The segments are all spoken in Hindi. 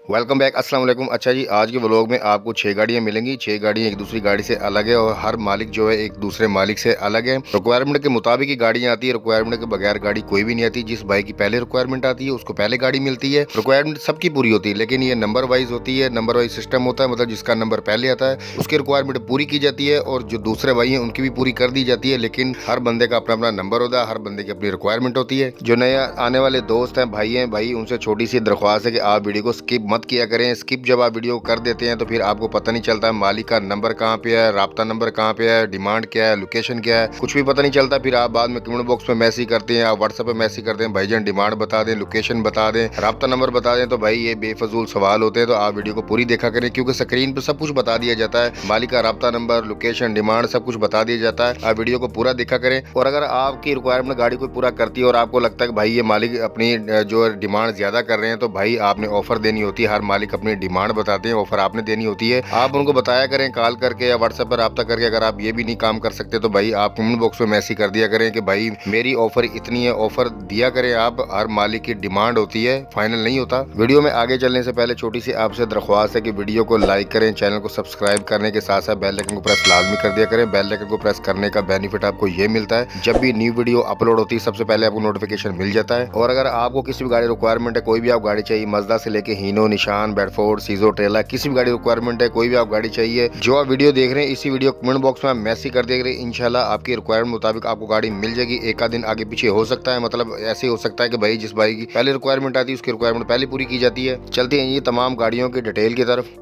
Welcome back. अस्सलाम वालेकुम। अच्छा जी, आज के व्लॉग में आपको 6 गाड़ियाँ मिलेंगी। 6 गाड़ियाँ एक दूसरी गाड़ी से अलग है और हर मालिक जो है एक दूसरे मालिक से अलग है। रिक्वायरमेंट के मुताबिक ही गाड़ियाँ आती है, रिक्वायरमेंट के बगैर गाड़ी कोई भी नहीं आती। जिस भाई की पहले रिक्वायरमेंट आती है उसको पहले गाड़ी मिलती है। रिक्वायरमेंट सबकी पूरी होती है, लेकिन ये नंबर वाइज होती है, नंबर वाइज सिस्टम होता है। मतलब जिसका नंबर पहले आता है उसकी रिक्वायरमेंट पूरी की जाती है और जो दूसरे भाई हैं उनकी भी पूरी कर दी जाती है। लेकिन हर बंदे का अपना अपना नंबर होता है, हर बंदे की अपनी रिक्वायरमेंट होती है। जो नया आने वाले दोस्त हैं, भाई उनसे छोटी सी दरख्वास्त है कि आप वीडियो को स्किप मत किया करें। स्किप जब आप वीडियो कर देते हैं तो फिर आपको पता नहीं चलता मालिक का नंबर कहाँ पे है, राब्ता नंबर कहाँ पे है, डिमांड क्या है, लोकेशन क्या है, कुछ भी पता नहीं चलता। फिर आप बाद में कमेंट बॉक्स में मैसेज करते हैं, आप व्हाट्सएप पे मैसेज करते हैं, भाईजान डिमांड बता दें, लोकेशन बता दें, राब्ता नंबर बता दें। तो भाई ये बेफजूल सवाल होते हैं। तो आप वीडियो को पूरी देखा करें, क्योंकि स्क्रीन पर सब कुछ बता दिया जाता है। मालिक का राब्ता नंबर, लोकेशन, डिमांड सब कुछ बता दिया जाता है। आप वीडियो को पूरा देखा करें। और अगर आपकी रिक्वायरमेंट गाड़ी को पूरा करती है और आपको लगता है कि भाई ये मालिक अपनी जो डिमांड ज्यादा कर रहे हैं, तो भाई आपने ऑफर देनी होती है। हर मालिक अपनी डिमांड बताते हैं, ऑफर आपने देनी होती है। आप उनको बताया करें कॉल करके या व्हाट्सएप पर राब्ता करके। अगर आप ये भी नहीं काम कर सकते तो भाई आप कमेंट बॉक्स में मैसेज कर दिया करें कि भाई मेरी ऑफर इतनी है, ऑफर दिया करें आप। हर मालिक की डिमांड होती है, फाइनल नहीं होता। वीडियो में आगे चलने से पहले छोटी सी आपसे दरख्वास्त है कि वीडियो को लाइक करें, चैनल को सब्सक्राइब करने के साथ साथ बेल आइकन को प्रेस लाजमी कर दिया करें। बेल आइकन को प्रेस करने का बेनिफिट आपको ये मिलता है, जब भी न्यू वीडियो अपलोड होती है सबसे पहले आपको नोटिफिकेशन मिल जाता है। और अगर आपको किसी भी गाड़ी रिक्वायरमेंट है, कोई भी आप गाड़ी चाहिए, मजदा से लेके हीनो, निशान, बेडफोर्ड, सीजो, ट्रेला, किसी भी गाड़ी रिक्वायरमेंट है, कोई भी आप गाड़ी चाहिए, जो आप वीडियो देख रहे हैं इसी वीडियो कमेंट बॉक्स में आप मैसेज कर दिया करें। इंशाल्लाह आपकी रिक्वायरमेंट मुताबिक आपको गाड़ी मिल जाएगी। एक आध दिन आगे पीछे हो सकता है, मतलब ऐसे हो सकता है कि भाई जिस भाई की पहले रिक्वायरमेंट आती है उसकी रिक्वायरमेंट पहले पूरी की जाती है। चलते हैं ये तमाम गाड़ियों की डिटेल की तरफ।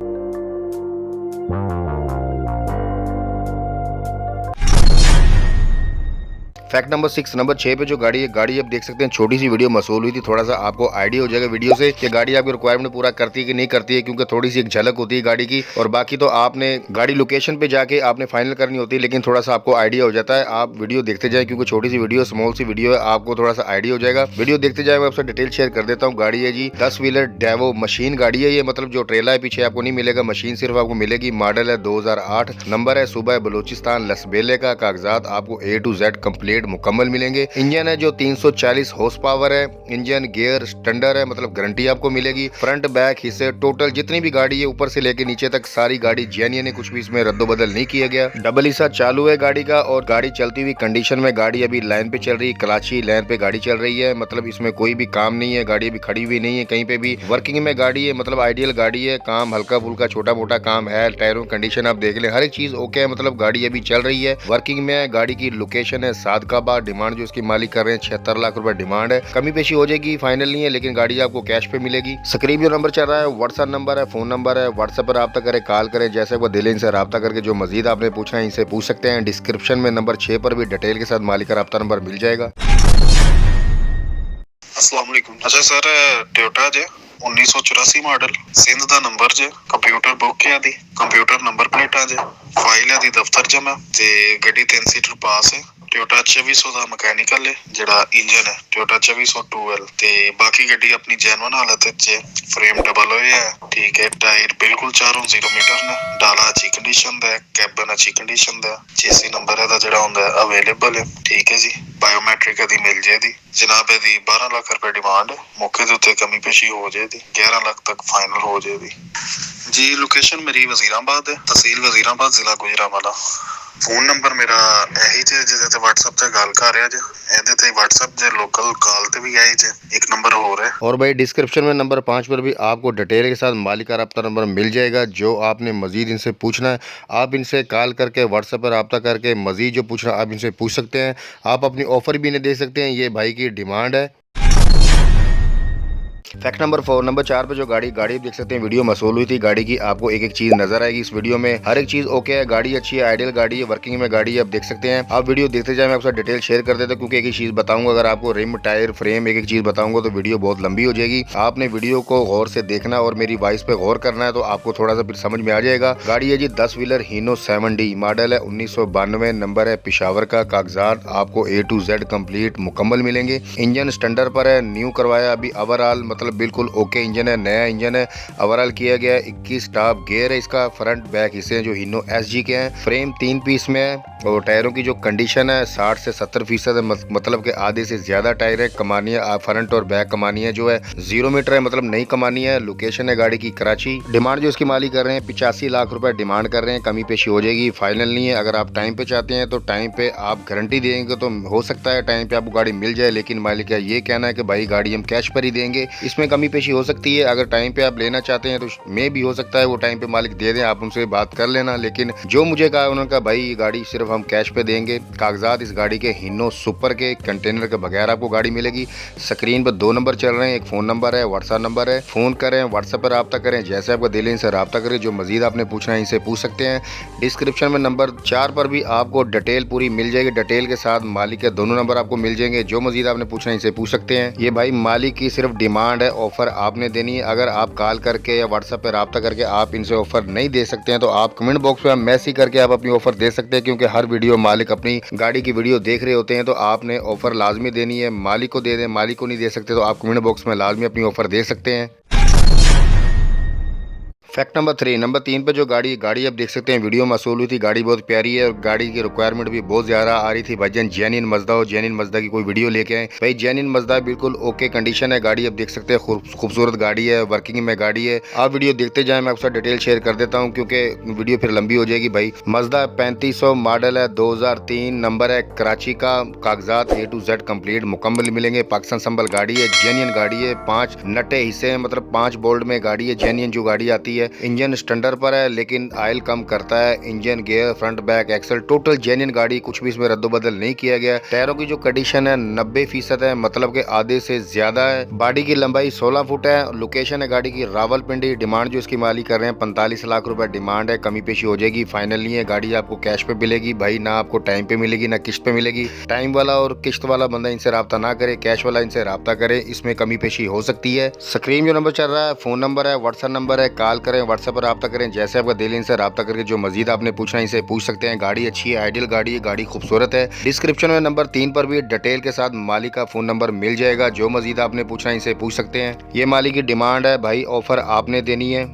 फैक्ट नंबर 6, नंबर 6 पे जो गाड़ी है, गाड़ी आप देख सकते हैं छोटी सी वीडियो मसूल हुई थी। थोड़ा सा आपको आइडिया हो जाएगा वीडियो से कि गाड़ी आपकी रिक्वायरमेंट पूरा करती है कि नहीं करती है, क्योंकि थोड़ी सी एक झलक होती है गाड़ी की। और बाकी तो आपने गाड़ी लोकेशन पे जाके आपने फाइनल करनी होती है, लेकिन थोड़ा सा आपको आइडिया हो जाता है। आप वीडियो देखते जाए, क्योंकि छोटी सी वीडियो, स्मॉल सी वीडियो है, आपको थोड़ा सा आइडिया हो जाएगा। वीडियो देखते जाए, मैं आपसे डिटेल शेयर कर देता हूँ। गाड़ी है जी 10 व्हीलर डेवो मशीन गाड़ी है ये। मतलब जो ट्रेला है पीछे आपको नहीं मिलेगा, मशीन सिर्फ आपको मिलेगी। मॉडल है 2008, नंबर है सूबा बलूचिस्तान लसबेले का। कागजात आपको A to Z कंप्लीट मुकम्मल मिलेंगे। इंजन है जो 340 हॉर्स पावर है। इंजन गियर स्टैंडर्ड है, मतलब गारंटी आपको मिलेगी। फ्रंट बैक हिस्से टोटल जितनी भी गाड़ी है ऊपर से लेके नीचे तक सारी गाड़ी जेन्युइन है, कुछ भी इसमें रद्दोबदल नहीं किया गया। डबल हिस्सा चालू है गाड़ी का और गाड़ी चलती हुई कंडीशन में। गाड़ी अभी लाइन पे चल रही है, कराची लाइन पे गाड़ी चल रही है। मतलब इसमें कोई भी काम नहीं है, गाड़ी अभी खड़ी हुई नहीं है कहीं पे भी, वर्किंग में गाड़ी है। मतलब आइडियल गाड़ी है, काम हल्का फुल्का छोटा मोटा काम है। टायरों कंडीशन आप देख लें, हर एक चीज ओके है। मतलब गाड़ी अभी चल रही है, वर्किंग में है। गाड़ी की लोकेशन है सादकाबाद। डिमांड जो इसकी मालिक कर रहे हैं 76 लाख रुपए डिमांड है। कमी पेशी हो जाएगी, फाइनल नहीं है, लेकिन गाड़ी आपको कैश पे मिलेगी। स्क्रीन जो नंबर चल रहा है व्हाट्सएप नंबर है, फोन नंबर है। व्हाट्सएप पर राब्ता करें, कॉल करें, जैसे वो दिल इनसे राब्ता करके जो मजीद आपने पूछना है इनसे पूछ सकते हैं। डिस्क्रिप्शन में नंबर 6 पर भी डिटेल के साथ मालिक का राब्ता नंबर मिल जाएगा। अस्सलाम वालेकुम। अच्छा सर, टोयोटा जे 1984 मॉडल, सिंध दा नंबर जे, कंप्यूटर बुक है दी, कंप्यूटर नंबर प्लेटा जे, फाइल है दी दफ्तर जमा ते गड्डी 3 सीटर पास है। टोयोटा 2400 ਦਾ ਮਕੈਨੀਕਲ ਹੈ। ਜਿਹੜਾ ਇੰਜਨ ਹੈ ਟੋਯੋਟਾ 2412 ਤੇ ਬਾਕੀ ਗੱਡੀ ਆਪਣੀ ਜੈਨੂਇਨ ਹਾਲਤ ਵਿੱਚ ਹੈ। ਫਰੇਮ ਡਬਲ ਹੋਏ ਹੈ, ਠੀਕ ਹੈ। ਟਾਇਰ ਬਿਲਕੁਲ ਚਾਰੋਂ 0 ਮੀਟਰ ਨੇ। ਡਾਲਾ ਅੱਛੀ ਕੰਡੀਸ਼ਨ ਦਾ ਹੈ, ਕੈਬਨ ਅੱਛੀ ਕੰਡੀਸ਼ਨ ਦਾ ਹੈ। ਚੇਸੀ ਨੰਬਰ ਇਹਦਾ ਜਿਹੜਾ ਹੁੰਦਾ ਅਵੇਲੇਬਲ ਹੈ, ਠੀਕ ਹੈ ਜੀ। ਬਾਇਓਮੈਟ੍ਰਿਕ ਇਹਦੀ ਮਿਲ ਜਾਏਗੀ ਜਨਾਬ। ਇਹਦੀ 12 ਲੱਖ ਰੁਪਏ ਡਿਮਾਂਡ ਹੈ। ਮੌਕੇ ਦੇ ਉੱਤੇ ਕਮੀ ਪੇਸ਼ੀ ਹੋ ਜਾਏਗੀ, 11 ਲੱਖ ਤੱਕ ਫਾਈਨਲ ਹੋ ਜਾਏਗੀ ਜੀ। ਲੋਕੇਸ਼ਨ ਮੇਰੀ ਵਜ਼ੀਰਾਬਾਦ ਹੈ, ਤਹਿਸੀਲ ਵਜ਼ੀਰਾਬਾਦ, ਜ਼ਿਲ੍ਹਾ ਗੁਜਰਾਂਵਾਲਾ। ਫੋਨ ਨੰਬਰ ਮੇਰਾ ਇਹੀ ਜੇ ਜਿਹਦੇ ਤੇ WhatsApp ਤੇ ਗੱਲ ਕਰ ਰਿਹਾ ਜੇ। ਇਹਦੇ ਤੇ WhatsApp ਜੇ लोकल कॉल ਤੇ भी आई जे। एक नंबर और है। और भाई डिस्क्रिप्शन में नंबर 5 पर भी आपको डिटेल के साथ मालिक का राब्ता नंबर मिल जाएगा। जो आपने मजीद इनसे पूछना है आप इनसे कॉल करके व्हाट्सएप पर राब्ता करके मजीद जो पूछना आप इनसे पूछ सकते हैं। आप अपनी ऑफर भी इन्हें दे सकते हैं, ये भाई की डिमांड है। फैक्ट नंबर 4, नंबर 4 पे जो गाड़ी देख सकते हैं वीडियो मसूल हुई थी। गाड़ी की आपको एक एक चीज नजर आएगी इस वीडियो में। हर एक चीज ओके है, गाड़ी अच्छी है, आइडियल गाड़ी है, वर्किंग में गाड़ी है, आप देख सकते हैं। आप वीडियो देखते जाए, मैं आपसे डिटेल शेयर कर देता हूं, क्योंकि एक ही चीज बताऊंगा। अगर आपको रिम, टायर, फ्रेम एक एक चीज बताऊंगा तो वीडियो बहुत लंबी हो जाएगी। आपने वीडियो को गौर से देखना और मेरी वॉइस पे गौर करना है, तो आपको थोड़ा सा फिर समझ में आ जाएगा। गाड़ी है जी 10 व्हीलर हीनो 7D, मॉडल है 1992, नंबर है पिशावर का। कागजात आपको A to Z कंप्लीट मुकम्मल मिलेंगे। इंजन स्टैंडर्ड पर है, न्यू करवाया अभी ओवरऑल, मतलब बिल्कुल ओके इंजन है, नया इंजन है, ओवरऑल किया गया है। 21 टॉप गियर है इसका। फ्रंट बैक हिस्से जो हीनो SG के हैं। फ्रेम 3 पीस में है और टायरों की जो कंडीशन है 60 से 70% है, मतलब कि आधे से ज़्यादा टायर है। कमानी है फ्रंट और बैक कमानी है जो है 0 मीटर है, मतलब नई कमानी है। लोकेशन है गाड़ी की कराची। डिमांड जो इसकी मालिक कर रहे हैं 85 लाख रुपए डिमांड कर रहे हैं। कमी पेशी हो जाएगी, फाइनल नहीं है। अगर आप टाइम पे चाहते हैं तो टाइम पे आप गारंटी देंगे तो हो सकता है टाइम पे आपको गाड़ी मिल जाए, लेकिन मालिक का ये कहना है कि भाई गाड़ी हम कैश पर ही देंगे। इसमें कमी पेशी हो सकती है। अगर टाइम पे आप लेना चाहते हैं तो मे भी हो सकता है वो टाइम पे मालिक दे दें, आप उनसे बात कर लेना। लेकिन जो मुझे कहा उन्होंने कहा भाई गाड़ी सिर्फ हम कैश पे देंगे। कागजात इस गाड़ी के हिनो सुपर के, कंटेनर के बगैर आपको गाड़ी मिलेगी। स्क्रीन पर 2 नंबर चल रहे हैं, एक फ़ोन नंबर है, व्हाट्सएप नंबर है। फ़ोन करें, व्हाट्सएप पर रब्ता करें, जैसे आपका दिल है इनसे रब्ता करें। जो मजीद आपने पूछना है इनसे पूछ सकते हैं। डिस्क्रिप्शन में नंबर 4 पर भी आपको डिटेल पूरी मिल जाएगी। डिटेल के साथ मालिक के दोनों नंबर आपको मिल जाएंगे। जो मजीद आपने पूछना है इनसे पूछ सकते हैं। ये भाई मालिक की सिर्फ डिमांड है, ऑफर आपने देनी है। अगर आप कॉल करके या व्हाट्सएप पर रब्ता करके आप इनसे ऑफर नहीं दे सकते हैं तो आप कमेंट बॉक्स में मैसेज करके आप अपनी ऑफर दे सकते हैं, क्योंकि हर वीडियो मालिक अपनी गाड़ी की वीडियो देख रहे होते हैं तो आपने ऑफर लाजमी देनी है। मालिक को दे दें, मालिक को नहीं दे सकते तो आप कमेंट बॉक्स में लाजमी अपनी ऑफर दे सकते हैं। फैक्ट नंबर 3, नंबर 3 पे जो गाड़ी आप देख सकते हैं वीडियो में मसूल हुई थी। गाड़ी बहुत प्यारी है और गाड़ी की रिक्वायरमेंट भी बहुत ज़्यादा आ रही थी। भाईजान जेन्युइन मजदा हो, जेन्युइन मजदा की कोई वीडियो लेके आए भाई। जेन्युइन मजदा बिल्कुल ओके कंडीशन है। गाड़ी आप देख सकते हैं, खूबसूरत गाड़ी है, वर्किंग में गाड़ी है। आप वीडियो देखते जाए, मैं आपसे डिटेल शेयर कर देता हूँ क्योंकि वीडियो फिर लंबी हो जाएगी। भाई मजदा 3500 मॉडल है, 2003 नंबर है, कराची का। कागजात A to Z कंप्लीट मुकम्मल मिलेंगे। पाकिस्तान संबल गाड़ी है, जेन्युइन गाड़ी है। 5 नटे हिस्से हैं, मतलब 5 बोल्ट में गाड़ी है। जेन्युइन जो गाड़ी आती है, इंजन स्टैंडर्ड पर है लेकिन ऑयल कम करता है। Engine, gear, front back axle total genuine गाड़ी, कुछ भी इसमें रद्दोबदल नहीं किया गया। टायरों की जो कंडीशन है 90% है, मतलब कि आधे से ज्यादा है। बॉडी की लंबाई 16 फुट है। लोकेशन है गाड़ी की रावलपिंडी। डिमांड जो इसकी मालिक कर रहे हैं 45 लाख रुपए डिमांड है। कमी पेशी हो जाएगी, फाइनल नहीं है। गाड़ी आपको कैश पे मिलेगी भाई, ना आपको टाइम पे मिलेगी ना किस्त पे मिलेगी। टाइम वाला और किस्त वाला बंदा इनसे रब्ता ना करे, कैश वाला इनसे रब्ता करे, इसमें कमी पेशी हो सकती है। स्क्रीन जो नंबर चल रहा है फोन नंबर है, व्हाट्सएप नंबर है, कॉल करें, व्हाट्सएप पर रब्ता करें। जैसे आपका दिल इनसे रब्ता करके जो मजीद आपने पूछना है इनसे पूछ सकते हैं। गाड़ी अच्छी है, आइडियल गाड़ी है, गाड़ी खूबसूरत है। डिस्क्रिप्शन में नंबर 3 पर भी डिटेल के साथ मालिक का फोन नंबर मिल जाएगा। जो मजीद आपने पूछना है इनसे पूछ सकते हैं। ये मालिक की डिमांड है भाई, ऑफर आपने देनी है।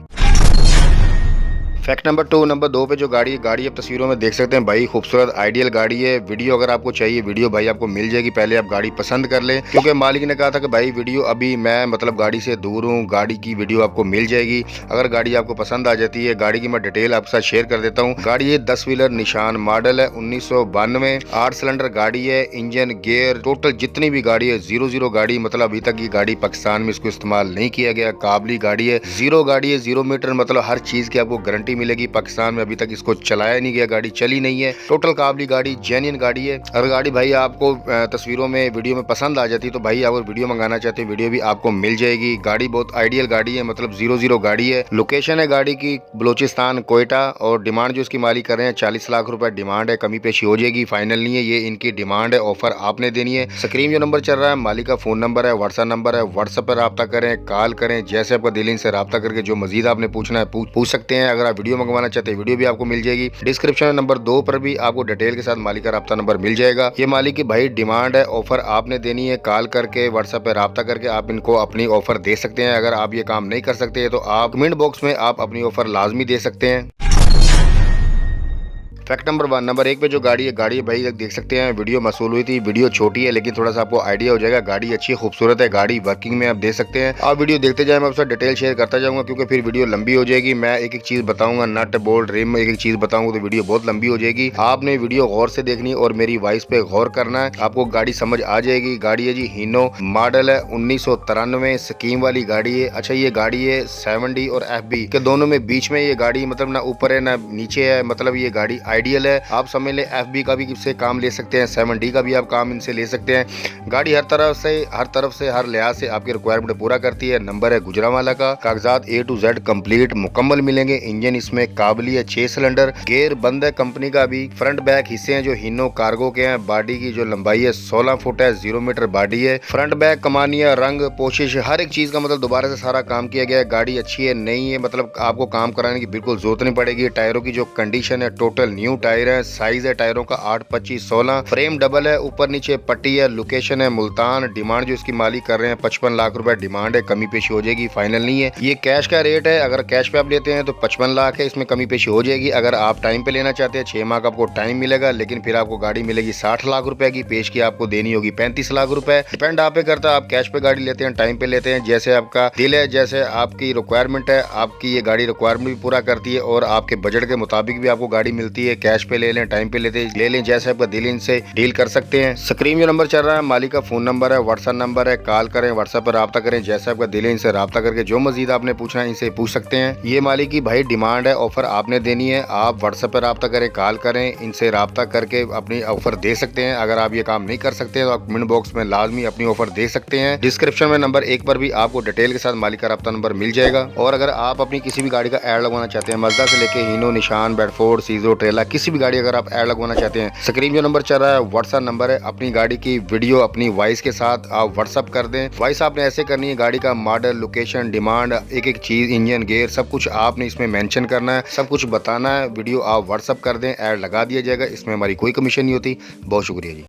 फैक्ट नंबर 2, नंबर 2 पे जो गाड़ी आप तस्वीरों में देख सकते हैं भाई, खूबसूरत आइडियल गाड़ी है। वीडियो अगर आपको चाहिए वीडियो भाई आपको मिल जाएगी। पहले आप गाड़ी पसंद कर लें, क्योंकि मालिक ने कहा था कि भाई वीडियो अभी मैं मतलब गाड़ी से दूर हूँ, गाड़ी की वीडियो आपको मिल जाएगी। अगर गाड़ी आपको पसंद आ जाती है, गाड़ी की मैं डिटेल आपके साथ शेयर कर देता हूँ। गाड़ी है 10 व्हीलर निशान मॉडल है, 1992, 8 सिलेंडर गाड़ी है। इंजन, गियर टोटल जितनी भी गाड़ी है 0 गाड़ी, मतलब अभी तक ये गाड़ी पाकिस्तान में इसको इस्तेमाल नहीं किया गया। काबली गाड़ी है, 0 गाड़ी है, 0 मीटर, मतलब हर चीज की आपको गारंटी मिलेगी। पाकिस्तान में अभी तक इसको चलाया नहीं गया, गाड़ी चली नहीं है। टोटल काबली गाड़ी, जेन्युइन गाड़ी है। अगर गाड़ी भाई आपको तस्वीरों में वीडियो में पसंद आ जाती है तो भाई अगर वीडियो मंगाना चाहते हैं वीडियो भी आपको मिल जाएगी। गाड़ी बहुत आइडियल गाड़ी है, मतलब 0 गाड़ी है। लोकेशन है गाड़ी की बलोचिस्तान, कोयटा। और डिमांड जो इसकी मालिक कर रहे हैं 40 लाख रुपए डिमांड है। कमी पेशी हो जाएगी, फाइनल नहीं है। ये इनकी डिमांड है, ऑफर आपने देनी है। स्क्रीन जो नंबर चल रहा है मालिक का फोन नंबर है, व्हाट्सएप नंबर है। व्हाट्सएप पर रब्ता करें, कॉल करें, जैसे आपका दिल इनसे रब्ता करके जो मजीद आपने पूछना है पूछ सकते हैं। अगर आप वीडियो मंगवाना चाहते हैं वीडियो भी आपको मिल जाएगी। डिस्क्रिप्शन में नंबर 2 पर भी आपको डिटेल के साथ मालिक का रब्ता नंबर मिल जाएगा। ये मालिक की भाई डिमांड है, ऑफर आपने देनी है। कॉल करके, व्हाट्सएप पे रब्ता करके आप इनको अपनी ऑफर दे सकते हैं। अगर आप ये काम नहीं कर सकते तो आप कमेंट बॉक्स में आप अपनी ऑफर लाजमी दे सकते हैं। फैक्ट नंबर 1, नंबर 1 पे जो गाड़ी है भाई देख सकते हैं वीडियो मसूल हुई थी। वीडियो छोटी है लेकिन थोड़ा सा आपको आइडिया हो जाएगा। गाड़ी अच्छी खूबसूरत है, गाड़ी वर्किंग में आप दे सकते हैं। आप वीडियो देखते जाए, मैं आपसे डिटेल शेयर करता जाऊंगा क्योंकि फिर वीडियो लंबी हो जाएगी। मैं एक एक चीज बताऊंगा, नट बोल्ट रिम एक एक चीज बताऊंगा तो वीडियो बहुत लंबी हो जाएगी। आपने वीडियो गौर से देखनी और मेरी वॉइस पे गौर करना है, आपको गाड़ी समझ आ जाएगी। गाड़ी है जी हीनो मॉडल है, 1993 स्कीम वाली गाड़ी है। अच्छा ये गाड़ी है 7D और FB के दोनों में बीच में ये गाड़ी, मतलब ना ऊपर है ना नीचे है, मतलब ये गाड़ी आइडियल है। आप समझ ले FB का भी इससे काम ले सकते हैं, 7D का भी आप काम इनसे ले सकते हैं। गाड़ी हर तरफ से हर लिहाज से आपकी रिक्वायरमेंट पूरा करती है। नंबर है गुजरावाला का। कागजात A to Z कंप्लीट मुकम्मल मिलेंगे। इंजन इसमें काबली है 6 सिलेंडर। गियर बंद है कंपनी का भी। फ्रंट बैक हिस्से हैं जो हीनो कार्गो के हैं। बॉडी की जो लंबाई है 16 फुट है, 0 मीटर बॉडी है। फ्रंट बैक कमानिया, रंग, पोशिश, हर एक चीज का मतलब दोबारा से सारा काम किया गया है। गाड़ी अच्छी है, नहीं है, मतलब आपको काम कराने की बिल्कुल जरूरत नहीं पड़ेगी। टायरों की जो कंडीशन है टोटल न्यू टायर है, साइज है टायरों का 8-25-16, फ्रेम डबल है, ऊपर नीचे पट्टी है, लोकेशन है मुल्तान। डिमांड जो इसकी मालिक कर रहे हैं 55 लाख रुपए डिमांड है, कमी पेशी हो जाएगी, फाइनल नहीं है। ये कैश का रेट है, अगर कैश पे आप लेते हैं तो 55 लाख है, इसमें कमी पेशी हो जाएगी। अगर आप टाइम पे लेना चाहते हैं 6 माह का आपको टाइम मिलेगा, लेकिन फिर आपको गाड़ी मिलेगी 60 लाख रुपए की, पेश की आपको देनी होगी 35 लाख रुपए। डिपेंड आप पे करता है, आप कैश पे गाड़ी लेते हैं टाइम पे लेते हैं, जैसे आपका दिल है, जैसे आपकी रिक्वायरमेंट है, आपकी ये गाड़ी रिक्वायरमेंट भी पूरा करती है और आपके बजट के मुताबिक भी आपको गाड़ी मिलती है। कैश पे ले लें, टाइम पे ले लें, जैसे आपका दिल, इनसे डील कर सकते हैं। स्क्रीन जो नंबर चल रहा है मालिक का फोन नंबर है, व्हाट्सएप नंबर है, कॉल करें, व्हाट्सएप पर रब्ता करें, जैसे आपका दिल है इनसे रब्ता करके जो मजीद आपने पूछना है इनसे पूछ सकते हैं। ये मालिक की भाई डिमांड है, ऑफर आपने देनी है, आप व्हाट्सएप पर रब्ता करें, कॉल करें, इनसे रब्ता करके अपनी ऑफर दे सकते हैं। अगर आप ये काम नहीं कर सकते तो आप कमेंट बॉक्स में लाजमी अपनी ऑफर दे सकते हैं। डिस्क्रिप्शन में नंबर 1 पर भी आपको डिटेल के साथ मालिक का रब्ता नंबर मिल जाएगा। और अगर आप अपनी किसी भी गाड़ी का ऐड लगवाना चाहते हैं, मज़दा से लेके हीनो, निशान, बेडफोर्ड, सीजो, ट्रेला, किसी भी गाड़ी अगर आप ऐड लगवाना चाहते हैं, स्क्रीन जो नंबर चल रहा है व्हाट्सएप नंबर है, अपनी गाड़ी की वीडियो अपनी वॉइस के साथ आप व्हाट्सएप कर दें। वॉइस आपने ऐसे करनी है, गाड़ी का मॉडल, लोकेशन, डिमांड, एक एक चीज, इंजन, गियर, सब कुछ आपने इसमें मेंशन करना है, सब कुछ बताना है। वीडियो आप व्हाट्सएप कर दें, ऐड लगा दिया जाएगा, इसमें हमारी कोई कमीशन नहीं होती। बहुत शुक्रिया जी।